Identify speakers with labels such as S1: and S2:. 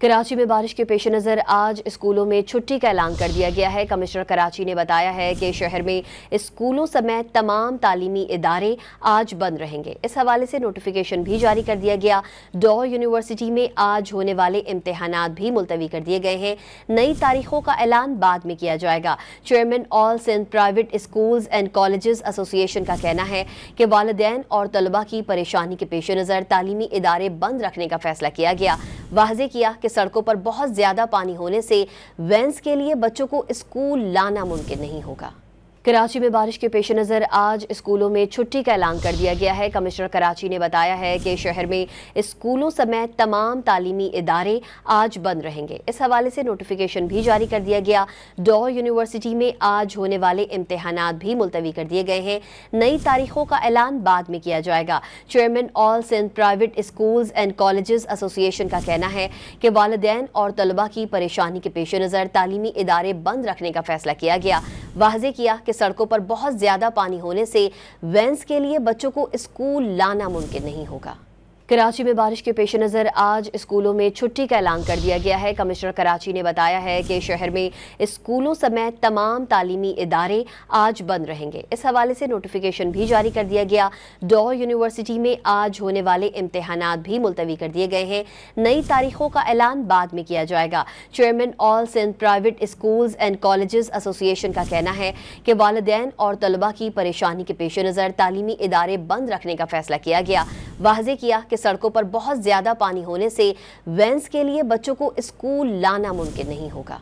S1: کراچی میں بارش کے پیش نظر آج اسکولوں میں چھٹی کا اعلان کر دیا گیا ہے۔ کمشنر کراچی نے بتایا ہے کہ شہر میں اسکولوں سمیت تمام تعلیمی ادارے آج بند رہیں گے۔ اس حوالے سے نوٹیفیکیشن بھی جاری کر دیا گیا۔ ڈور یونیورسٹی میں آج ہونے والے امتحانات بھی ملتوی کر دیے گئے ہیں۔ نئی تاریخوں کا اعلان بعد میں کیا جائے گا۔ Chairman all Sindh private schools and colleges association کا کہنا ہے کہ والدین اور طلباء کی پریشانی کے پیش نظر تعلیمی ادارے بند رکھنے کا فیصلہ کیا گیا۔ واضح کیا کہ سڑکوں پر بہت زیادہ پانی ہونے سے وینز کے لیے بچوں کو اسکول لانا ممکن نہیں ہوگا۔ کراچی میں بارش کے پیش نظر آج اسکولوں میں چھٹی کا اعلان کر دیا گیا ہے۔ کمشنر کراچی نے بتایا ہے کہ شہر میں اسکولوں سمیت تمام تعلیمی ادارے آج بند رہیں گے۔ اس حوالے سے نوٹیفیکیشن بھی جاری کر دیا گیا۔ ڈور یونیورسٹی میں آج ہونے والے امتحانات بھی ملتوی کر دیے گئے ہیں۔ نئی تاریخوں کا اعلان بعد میں کیا جائے گا۔ Chairman all Sindh private schools and colleges association کا کہنا ہے کہ والدین اور طلباء کی پریشانی کے پیش نظر تعلیمی ادارے بند رکھنے کا فیصلہ کیا گیا۔ واضح کیا کہ سڑکوں پر بہت زیادہ پانی ہونے سے وینز کے لیے بچوں کو اسکول لانا ممکن نہیں ہوگا۔ کراچی میں بارش کے پیش نظر آج اسکولوں میں چھٹی کا اعلان کر دیا گیا ہے۔ کمشنر کراچی نے بتایا ہے کہ شہر میں اسکولوں سمیت تمام تعلیمی ادارے آج بند رہیں گے۔ اس حوالے سے نوٹیفیکیشن بھی جاری کر دیا گیا۔ ڈور یونیورسٹی میں آج ہونے والے امتحانات بھی ملتوی کر دیے گئے ہیں۔ نئی تاریخوں کا اعلان بعد میں کیا جائے گا۔ Chairman all Sindh private schools and colleges association کا کہنا ہے کہ والدین اور طلباء کی پریشانی کے پیش نظر تعلیمی ادارے بند رکھنے کا فیصلہ کیا گیا۔ واضح کیا کہ سڑکوں پر بہت زیادہ پانی ہونے سے وینز کے لیے بچوں کو اسکول لانا ممکن نہیں ہوگا۔